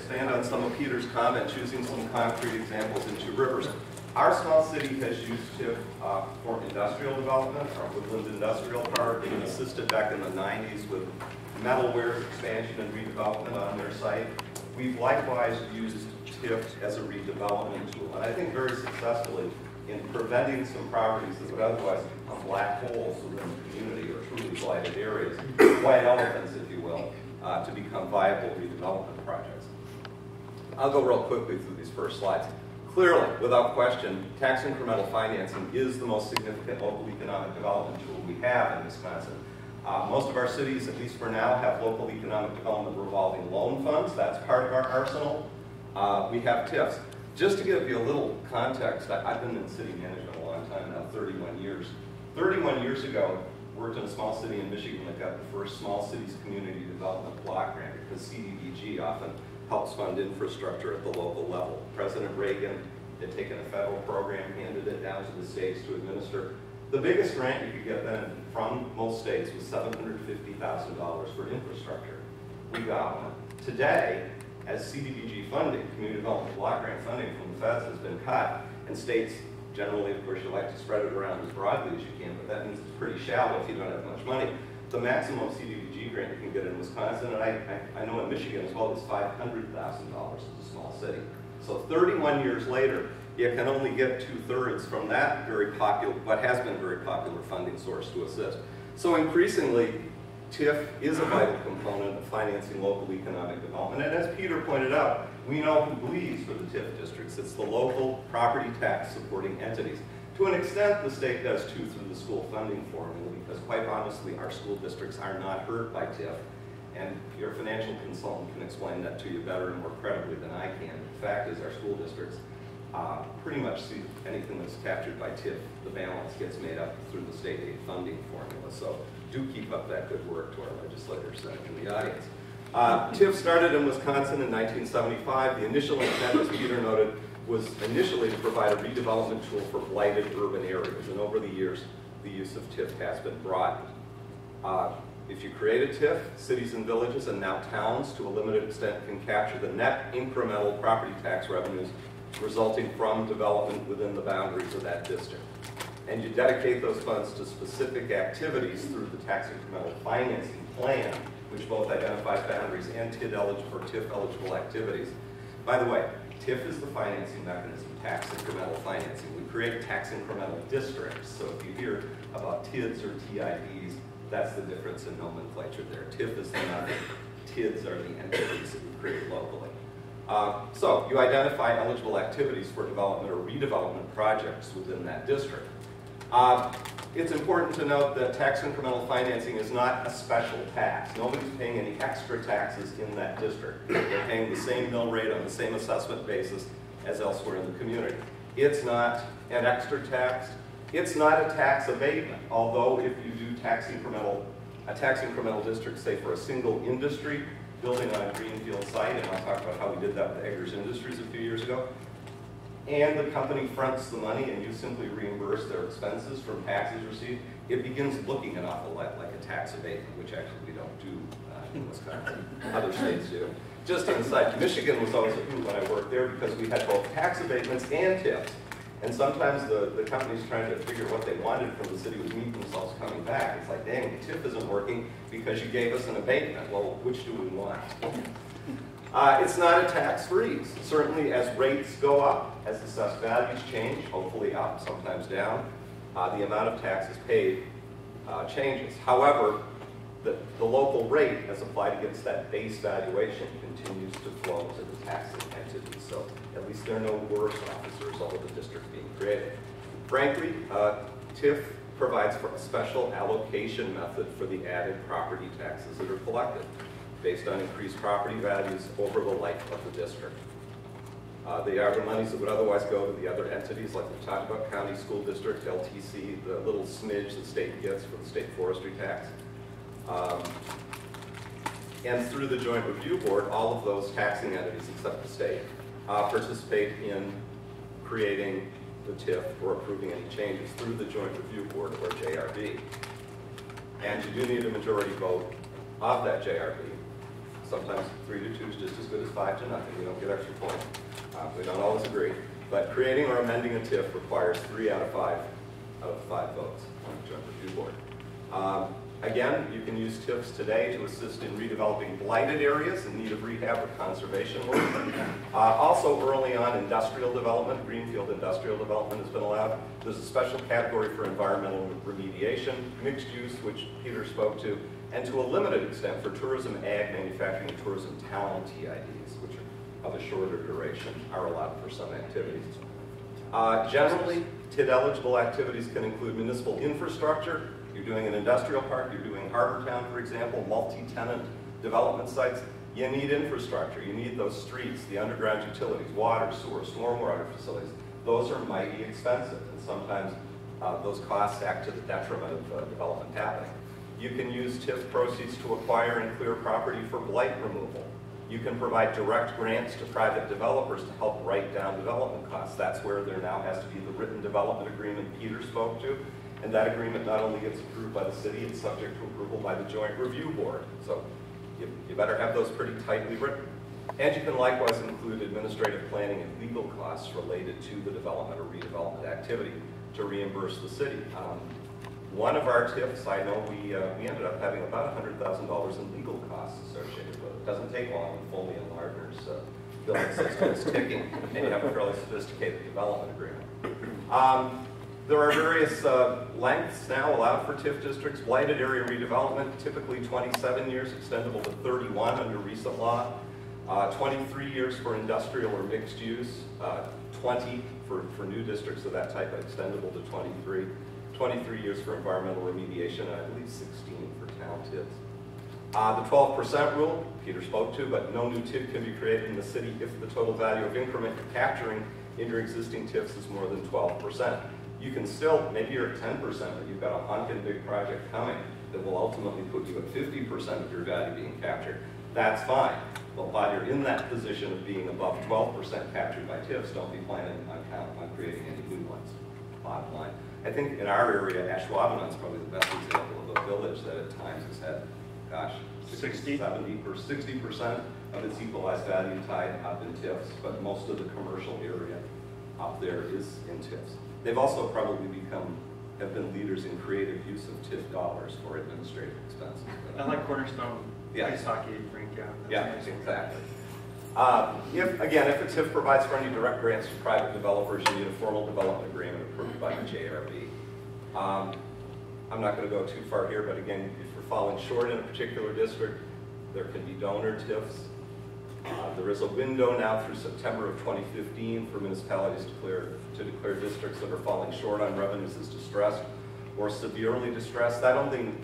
expand on some of Peter's comments using some concrete examples in Two Rivers. Our small city has used TIF for industrial development. Our Woodland Industrial Park even assisted back in the 90s with metalware expansion and redevelopment on their site. We've likewise used TIF as a redevelopment tool, and I think very successfully in preventing some properties that would otherwise become black holes within the community or truly blighted areas, white elephants, if you will, to become viable redevelopment projects. I'll go real quickly through these first slides. Clearly, without question, tax incremental financing is the most significant local economic development tool we have in Wisconsin. Most of our cities, at least for now, have local economic development revolving loan funds. That's part of our arsenal. We have TIFs. Just to give you a little context, I've been in city management a long time now, 31 years. 31 years ago, worked in a small city in Michigan that got the first Small Cities Community Development Block Grant because CDBG often helps fund infrastructure at the local level. President Reagan had taken a federal program, handed it down to the states to administer. The biggest grant you could get then from most states was $750,000 for infrastructure. We got one. Today, as CDBG funding, Community Development Block Grant funding from the feds has been cut, and states generally, of course, you like to spread it around as broadly as you can, but that means it's pretty shallow if you don't have much money. The maximum CDBG grant you can get in Wisconsin, and I know in Michigan as well, is $500,000 as a small city. So 31 years later, you can only get 2/3 from that very popular, what has been a very popular funding source to assist. So increasingly, TIF is a vital component of financing local economic development. And as Peter pointed out, we know who bleeds for the TIF districts. It's the local property tax supporting entities. To an extent, the state does too through the school funding formula, because quite honestly, our school districts are not hurt by TIF. And your financial consultant can explain that to you better and more credibly than I can. The fact is our school districts pretty much see anything that's captured by TIF, the balance gets made up through the state aid funding formula. So do keep up that good work to our legislators in the audience. TIF started in Wisconsin in 1975. The initial intent, as Peter noted, was initially to provide a redevelopment tool for blighted urban areas. And over the years, the use of TIF has been broadened. If you create a TIF, cities and villages and now towns to a limited extent can capture the net incremental property tax revenues resulting from development within the boundaries of that district. And you dedicate those funds to specific activities through the tax incremental financing plan, which both identifies boundaries and TIF eligible activities. By the way, TIF is the financing mechanism, tax incremental financing. We create tax incremental districts. So if you hear about TIDs or TIDs, that's the difference in nomenclature there. TIF is the nothing. TIDs are the entities that we create locally. So you identify eligible activities for development or redevelopment projects within that district. It's important to note that tax incremental financing is not a special tax. Nobody's paying any extra taxes in that district. They're paying the same mill rate on the same assessment basis as elsewhere in the community. It's not an extra tax. It's not a tax abatement, although if you do a tax incremental district, say for a single industry, building on a greenfield site, and I'll talk about how we did that with Eggers Industries a few years ago, and the company fronts the money and you simply reimburse their expenses from taxes received, it begins looking an awful lot like a tax abatement, which actually we don't do in Wisconsin. Other states do. Just inside, Michigan was always a hoot when I worked there because we had both tax abatements and TIFs. And sometimes the companies trying to figure what they wanted from the city would meet themselves coming back. It's like, dang, the TIF isn't working because you gave us an abatement. Well, which do we want? It's not a tax freeze. Certainly as rates go up, as assessed values change, hopefully up, sometimes down, the amount of taxes paid changes. However, the local rate as applied against that base valuation continues to flow to the taxing entities. So at least they're no worse off as a result of the district being created. Frankly, TIF provides for a special allocation method for the added property taxes that are collected based on increased property values over the life of the district. They are the monies that would otherwise go to the other entities, like we talked about, county, school district, LTC, the little smidge the state gets for the state forestry tax. And through the Joint Review Board, all of those taxing entities, except the state, participate in creating the TIF or approving any changes through the Joint Review Board, or JRB. And you do need a majority vote of that JRB Sometimes 3-2 is just as good as 5-0. We don't get extra points. We don't always agree. But creating or amending a TIF requires 3 out of 5 votes on the Joint Review Board. Again, you can use TIFs today to assist in redeveloping blighted areas in need of rehab or conservation work. Also, early on, industrial development, greenfield industrial development has been allowed. There's a special category for environmental remediation, mixed use, which Peter spoke to, and to a limited extent for tourism, ag, manufacturing, and tourism town TIDs, which are of a shorter duration, are allowed for some activities. Generally, TID-eligible activities can include municipal infrastructure. You're doing an industrial park, you're doing Harbor Town, for example, multi-tenant development sites. You need infrastructure. You need those streets, the underground utilities, water, sewer, stormwater facilities. Those are mighty expensive, and sometimes those costs act to the detriment of development happening. You can use TIF proceeds to acquire and clear property for blight removal. You can provide direct grants to private developers to help write down development costs. That's where there now has to be the written development agreement Peter spoke to. And that agreement not only gets approved by the city, it's subject to approval by the Joint Review Board. So you better have those pretty tightly written. And you can likewise include administrative planning and legal costs related to the development or redevelopment activity to reimburse the city. One of our TIFs, I know we ended up having about $100,000 in legal costs associated with it. It doesn't take long when Foley and Lardner's billing system is ticking and you have a fairly sophisticated development agreement. There are various lengths now allowed for TIF districts. Blighted area redevelopment, typically 27 years, extendable to 31 under recent law. 23 years for industrial or mixed use. 20 for new districts of that type, extendable to 23. 23 years for environmental remediation, and I believe 16 for town TIFs. The 12% rule, Peter spoke to, but no new TIF can be created in the city if the total value of increment you're capturing in your existing TIFs is more than 12%. You can still, maybe you're at 10%, but you've got a honking big project coming that will ultimately put you at 50% of your value being captured. That's fine. But while you're in that position of being above 12% captured by TIFs, don't be planning on creating any new ones, bottom line. I think in our area, Ashwaubenon is probably the best example of a village that at times has had, gosh, 60, 70, or 60% of its equalized value tied up in TIFs, but most of the commercial area up there is in TIFs. They've also probably have been leaders in creative use of TIF dollars for administrative expenses. I like Cornerstone ice hockey rink, yeah, exactly. If a TIF provides for any direct grants to private developers, you need a formal development agreement approved by the JRB. I'm not going to go too far here, but again, if you're falling short in a particular district, there can be donor TIFs. There is a window now through September of 2015 for municipalities to declare districts that are falling short on revenues as distressed or severely distressed. That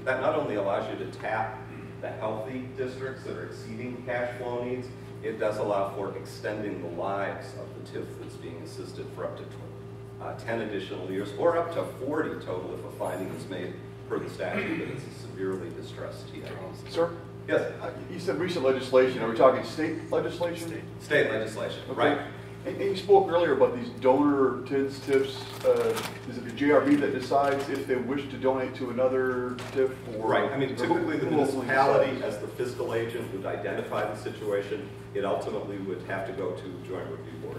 not only allows you to tap the healthy districts that are exceeding cash flow needs, it does allow for extending the lives of the TIF that's being assisted for up to 10 additional years, or up to 40 total if a finding is made per the statute that it's a severely distressed TID. Sir? Yes? You said recent legislation. Are we talking state legislation? State legislation, okay. Right. And you spoke earlier about these donor TIFs. Is it the JRB that decides if they wish to donate to another TIF? Or right. I mean, typically the municipality, as the fiscal agent, would identify the situation. It ultimately would have to go to Joint Review Board.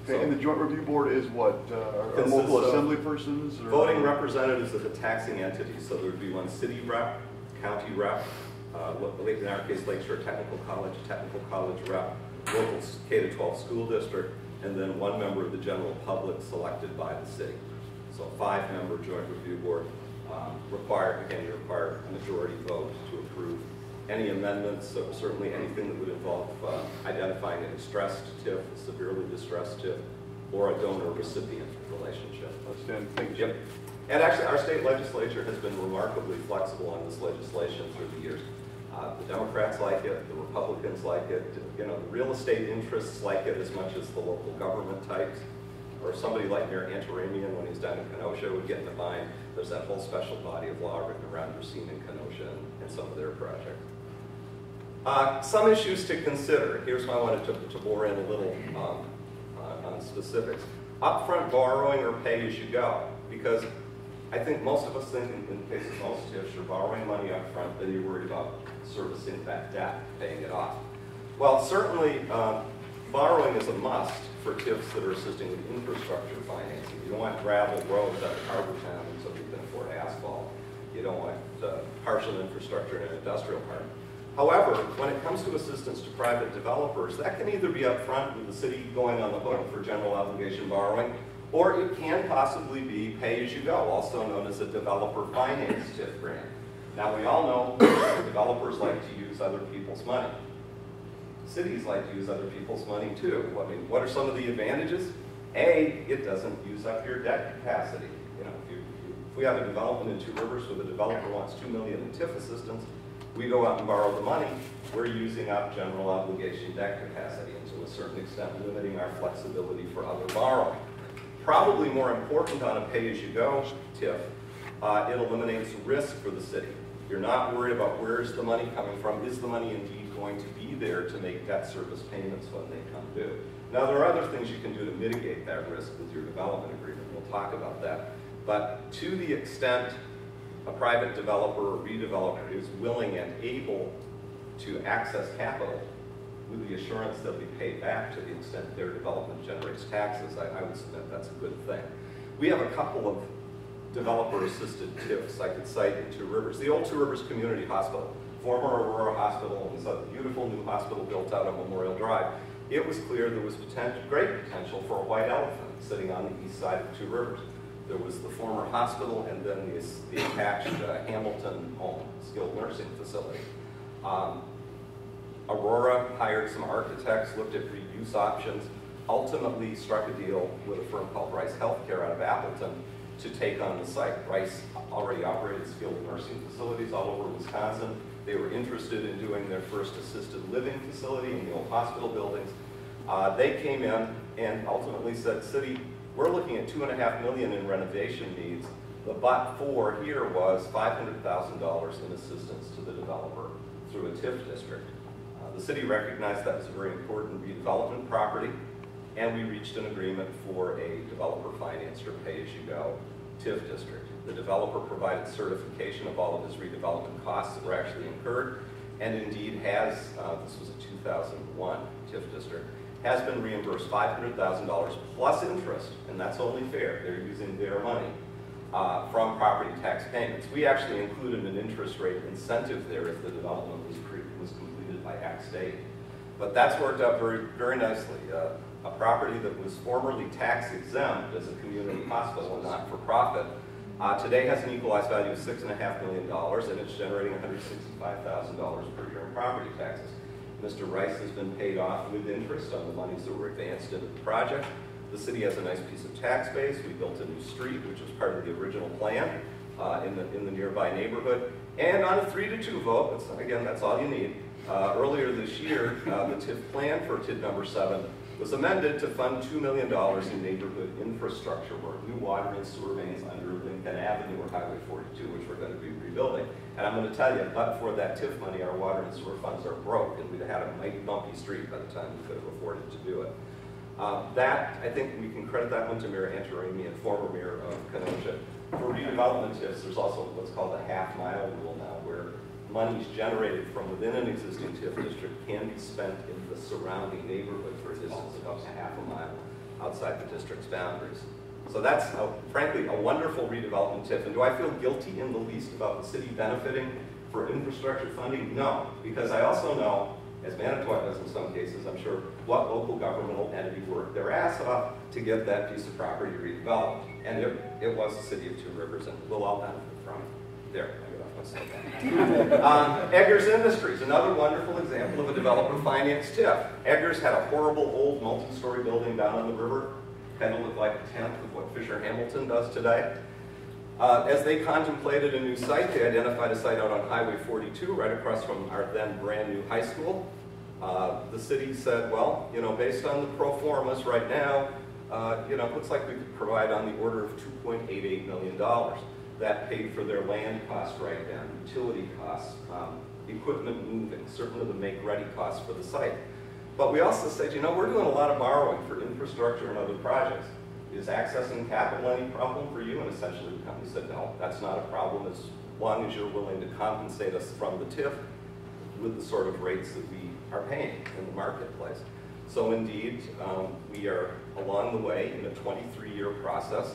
Okay, so, and the Joint Review Board is what? Are local assembly persons? Or? Voting representatives of the taxing entities. So there would be one city rep, county rep, in our case, Lakeshore Technical College rep, local K-12 school district, and then one member of the general public selected by the city. So a 5-member Joint Review Board you require a majority vote to approve any amendments, so certainly anything that would involve identifying a distressed TIF, severely distressed TIF, or a donor-recipient relationship. Outstanding. Thank you. Yep. And actually, our state legislature has been remarkably flexible on this legislation through the years. The Democrats like it, the Republicans like it, the real estate interests like it as much as the local government types. Or somebody like Mayor Antaramian, when he's down in Kenosha, would get in the mind. There's that whole special body of law written around Racine and Kenosha and some of their projects. Some issues to consider. Here's why I wanted to bore in a little on specifics. Upfront borrowing or pay as you go, because I think most of us think in the case of most TIFs, you're borrowing money up front, then you're worried about servicing that debt, paying it off. Well, certainly borrowing is a must for TIFs that are assisting with infrastructure financing. You don't want gravel roads out of Harbor Town so you can afford asphalt. You don't want partial infrastructure in an industrial park. However, when it comes to assistance to private developers, that can either be upfront with the city going on the hook for general obligation borrowing, or it can possibly be pay-as-you-go, also known as a developer finance TIF grant. Now, we all know developers like to use other people's money. Cities like to use other people's money too. I mean, what are some of the advantages? A, it doesn't use up your debt capacity. You know, if we have a development in Two Rivers where the developer wants $2 million in TIF assistance, we go out and borrow the money, we're using up general obligation debt capacity, and to a certain extent limiting our flexibility for other borrowing. Probably more important on a pay-as-you-go TIF, it eliminates risk for the city. You're not worried about where's the money coming from. Is the money indeed going to be there to make debt service payments when they come due? Now, there are other things you can do to mitigate that risk with your development agreement. We'll talk about that. But to the extent a private developer or redeveloper is willing and able to access capital with the assurance they'll be paid back to the extent their development generates taxes, I would submit that's a good thing. We have a couple of developer-assisted TIFs I could cite in Two Rivers. The old Two Rivers Community Hospital, former Aurora Hospital, was a beautiful new hospital built out on Memorial Drive. It was clear there was great potential for a white elephant sitting on the east side of Two Rivers. There was the former hospital and then the attached Hamilton home, skilled nursing facility. Aurora hired some architects, looked at reuse options, ultimately struck a deal with a firm called Rice Healthcare out of Appleton to take on the site. Rice already operated skilled nursing facilities all over Wisconsin. They were interested in doing their first assisted living facility in the old hospital buildings. They came in and ultimately said, city, we're looking at $2.5 million in renovation needs. The but for here was $500,000 in assistance to the developer through a TIF district. The city recognized that was a very important redevelopment property, and we reached an agreement for a developer financed or pay-as-you-go TIF district. The developer provided certification of all of his redevelopment costs that were actually incurred, and indeed has, this was a 2001 TIF district, has been reimbursed $500,000 plus interest, and that's only fair. They're using their money from property tax payments. We actually included an interest rate incentive there if the development was completed by X date. But that's worked out very, very nicely. A property that was formerly tax exempt as a community hospital and not for profit, today has an equalized value of $6.5 million, and it's generating $165,000 per year in property taxes. Mr. Rice has been paid off with interest on the monies that were advanced into the project. The city has a nice piece of tax base. We built a new street, which was part of the original plan in the nearby neighborhood. And on a 3-2 vote, again, that's all you need. Earlier this year, the TIF plan for TID number 7 was amended to fund $2 million in neighborhood infrastructure work, new water and sewer mains under Lincoln Avenue or Highway 42, which we're going to be rebuilding. And I'm going to tell you, but for that TIF money, our water and sewer funds are broke, and we'd have had a mighty bumpy street by the time we could have afforded to do it. That, I think we can credit that one to Mayor Antarami and former Mayor of Kenosha. For redevelopment TIFs, there's also what's called a half-mile rule now, where monies generated from within an existing TIF district can be spent in the surrounding neighborhood for a distance of up to half a mile outside the district's boundaries. So that's, frankly, a wonderful redevelopment TIF. And do I feel guilty in the least about the city benefiting for infrastructure funding? No, because I also know, as Manitowoc does in some cases, I'm sure, what local governmental entity worked their ass off to get that piece of property redeveloped. And it was the city of Two Rivers, and we'll all benefit from it. There. Eggers Industries, another wonderful example of a developer finance TIF. Eggers had a horrible old multi-story building down on the river, kind of looked like a tenth of what Fisher Hamilton does today. As they contemplated a new site, they identified a site out on Highway 42, right across from our then brand new high school. The city said, well, you know, based on the pro formas right now, you know, it looks like we could provide on the order of $2.88 million. That paid for their land cost write-down, utility costs, equipment moving, certainly the make-ready costs for the site. But we also said, you know, we're doing a lot of borrowing for infrastructure and other projects. Is accessing capital any problem for you? And essentially the company said, no, that's not a problem as long as you're willing to compensate us from the TIF with the sort of rates that we are paying in the marketplace. So indeed, we are along the way in a 23-year process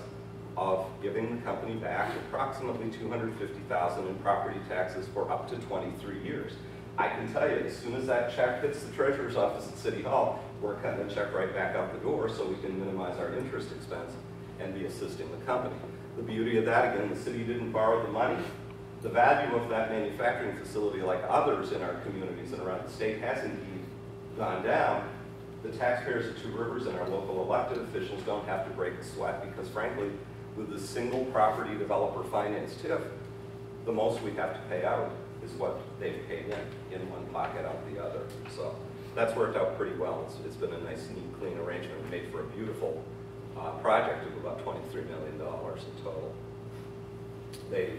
of giving the company back approximately $250,000 in property taxes for up to 23 years. I can tell you, as soon as that check hits the treasurer's office at City Hall, we're cutting the check right back out the door so we can minimize our interest expense and be assisting the company. The beauty of that, again, the city didn't borrow the money. The value of that manufacturing facility, like others in our communities and around the state, has indeed gone down. The taxpayers of Two Rivers and our local elected officials don't have to break a sweat because, frankly, with the single property developer finance TIF, the most we have to pay out is what they've paid in one pocket out the other. So that's worked out pretty well. It's been a nice, neat, clean arrangement made for a beautiful project of about $23 million in total. They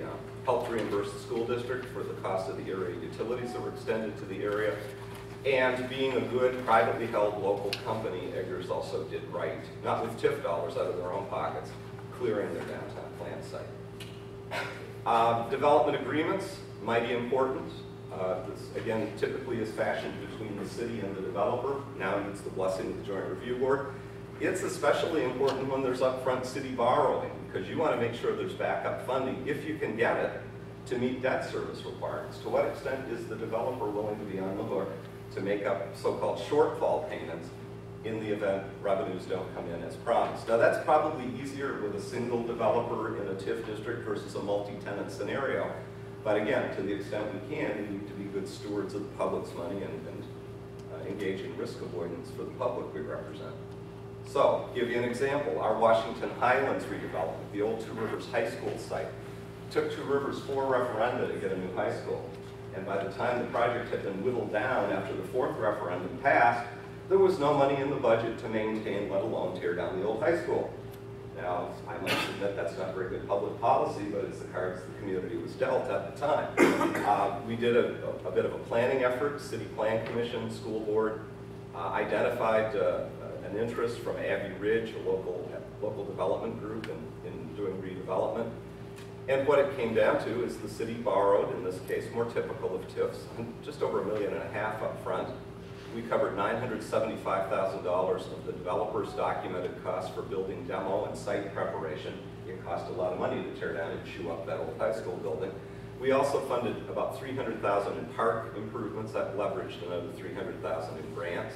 helped reimburse the school district for the cost of the area utilities that were extended to the area. And being a good privately held local company, Eggers also did right, not with TIF dollars out of their own pockets, clearing their downtown plant site. Development agreements, mighty important. This, again, typically is fashioned between the city and the developer. Now it's the blessing of the Joint Review Board. It's especially important when there's upfront city borrowing because you want to make sure there's backup funding, if you can get it, to meet debt service requirements. To what extent is the developer willing to be on the hook to make up so-called shortfall payments in the event revenues don't come in as promised? Now that's probably easier with a single developer in a TIF district versus a multi-tenant scenario. But again, to the extent we can, we need to be good stewards of the public's money and engage in risk avoidance for the public we represent. So, give you an example, our Washington Highlands redevelopment, the old Two Rivers High School site, took Two Rivers 4 referenda to get a new high school. And by the time the project had been whittled down after the 4th referendum passed, there was no money in the budget to maintain, let alone tear down the old high school. Now, I must admit that's not very good public policy, but it's the cards the community was dealt at the time. We did a bit of a planning effort. City Plan Commission, School Board, identified an interest from Abbey Ridge, a local development group in doing redevelopment. And what it came down to is the city borrowed, in this case, more typical of TIFs, just over $1.5 million up front. We covered $975,000 of the developer's documented costs for building demo and site preparation. It cost a lot of money to tear down and chew up that old high school building. We also funded about $300,000 in park improvements. That leveraged another $300,000 in grants.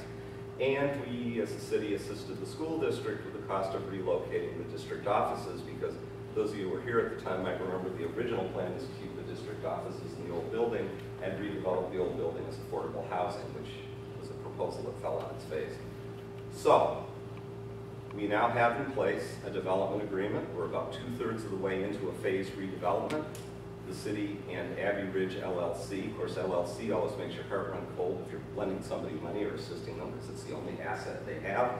And we, as a city, assisted the school district with the cost of relocating the district offices because those of you who were here at the time might remember the original plan was to keep the district offices in the old building and redevelop the old building as affordable housing, which was a proposal that fell on its face. So, we now have in place a development agreement. We're about 2/3 of the way into a phased redevelopment. The city and Abbey Ridge LLC, of course LLC always makes your heart run cold if you're lending somebody money or assisting them because it's the only asset they have.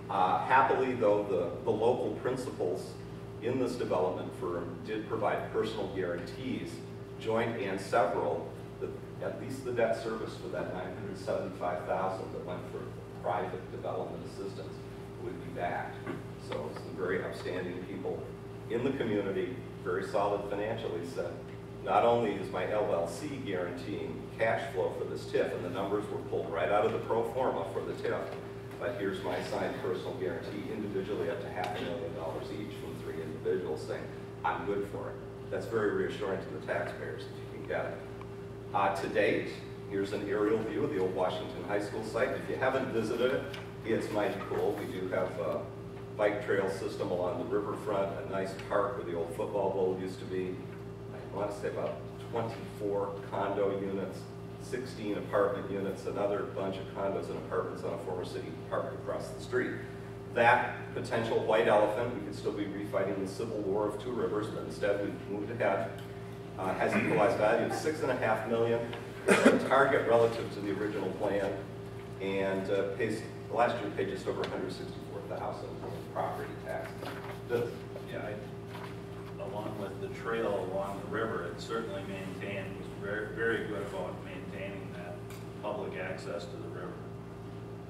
Happily though, the local principals in this development firm did provide personal guarantees, joint and several, that at least the debt service for that $975,000 that went for private development assistance would be backed. So some very upstanding people in the community, very solid financially, said, not only is my LLC guaranteeing cash flow for this TIF, and the numbers were pulled right out of the pro forma for the TIF, but here's my signed personal guarantee individually up to $500,000 each from 3 individuals saying, I'm good for it. That's very reassuring to the taxpayers if you can get it. To date, here's an aerial view of the old Washington High School site. If you haven't visited it, it's mighty cool. We do have a bike trail system along the riverfront, a nice park where the old football bowl used to be. I want to say about 24 condo units, 16 apartment units, another bunch of condos and apartments on a former city park across the street. That potential white elephant, we could still be refighting the Civil War of Two Rivers, but instead we've moved ahead, has equalized value of $6.5 million, target relative to the original plan, and last year paid just over $164,000 in property tax. Yeah, along with the trail along the river, it certainly was very, very good about maintaining that public access to the river,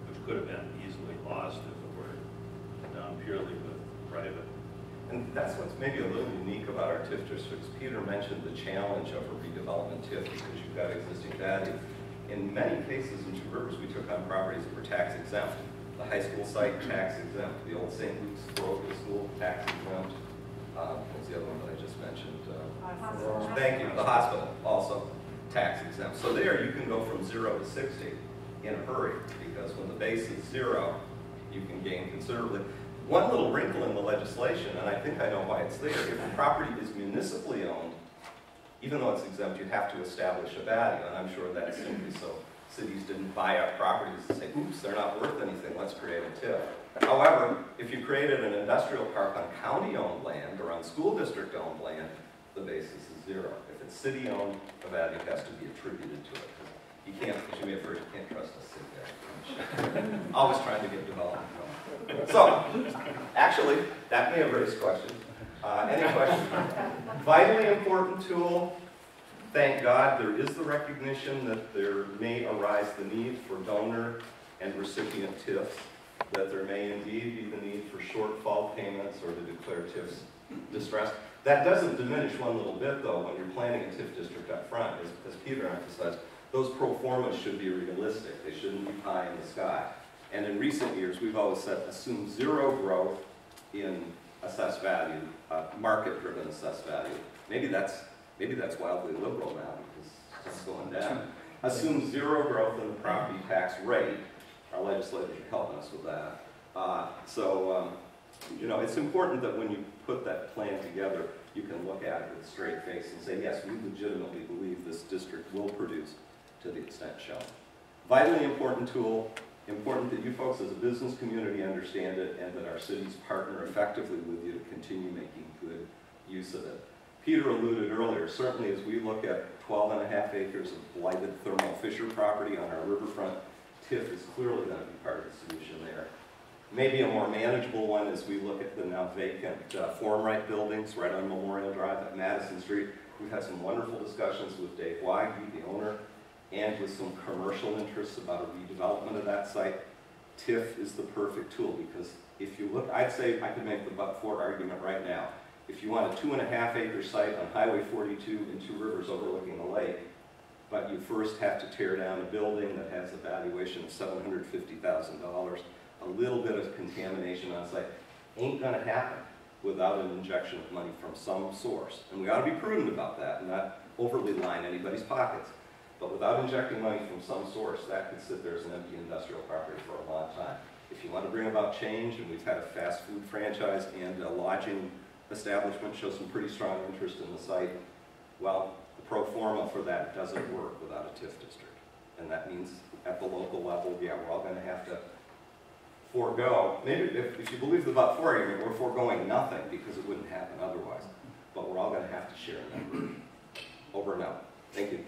which could have been easily lost if it were done purely with private. And that's what's maybe a little unique about our TIF districts. Peter mentioned the challenge of a redevelopment TIF because you've got existing value. in many cases in Two Rivers, we took on properties that were tax exempt. The high school site, tax exempt. The old St. Luke's parochial school, tax exempt. What's the other one that I just mentioned? Thank you. The hospital, also tax exempt. So there you can go from 0 to 60 in a hurry, because when the base is 0, you can gain considerably. One little wrinkle in the legislation, and I think I know why it's there, if the property is municipally owned, even though it's exempt, you have to establish a value, and I'm sure that's simply so cities didn't buy up properties and say, oops, they're not worth anything, let's create a TIF. However, if you created an industrial park on county-owned land or on school district-owned land, the basis is 0. If it's city-owned, a value has to be attributed to it. You can't, as you may have heard, you can't trust a city there. Always trying to get development going. So, actually, that may have raised questions. Any questions? Vitally important tool. Thank God there is the recognition that there may arise the need for donor and recipient TIFs, that there may indeed be the need for shortfall payments or to declare TIFs distressed. That doesn't diminish one little bit, though, when you're planning a TIF district up front. As Peter emphasized, those pro formas should be realistic. They shouldn't be pie in the sky. And in recent years, we've always said assume 0 growth in assessed value, market-driven assessed value. Maybe that's wildly liberal now because it's going down. Assume 0 growth in the property tax rate. Our legislators are helping us with that. You know, it's important that when you put that plan together, you can look at it with a straight face and say, yes, we legitimately believe this district will produce to the extent shown. Vitally important tool. Important that you folks as a business community understand it and that our cities partner effectively with you to continue making good use of it. Peter alluded earlier, certainly as we look at 12.5 acres of blighted Thermo Fisher property on our riverfront, TIF is clearly going to be part of the solution there. Maybe a more manageable one as we look at the now vacant Forum Right buildings right on Memorial Drive at Madison Street. We've had some wonderful discussions with Dave Weige, the owner, and with some commercial interests about a redevelopment of that site. TIF is the perfect tool because if you look, I'd say I could make the but-for argument right now. If you want a 2.5 acre site on Highway 42 in Two Rivers overlooking the lake, but you first have to tear down a building that has a valuation of $750,000, a little bit of contamination on site, ain't gonna happen without an injection of money from some source. And we ought to be prudent about that and not overly line anybody's pockets. But without injecting money from some source, that could sit there as an empty industrial property for a long time. If you want to bring about change, and we've had a fast food franchise and a lodging establishment show some pretty strong interest in the site, well, the pro forma for that doesn't work without a TIF district. And that means at the local level, yeah, we're all going to have to forego, maybe if you believe the but-for argument, we're foregoing nothing because it wouldn't happen otherwise. But we're all going to have to share in that over and out. Thank you.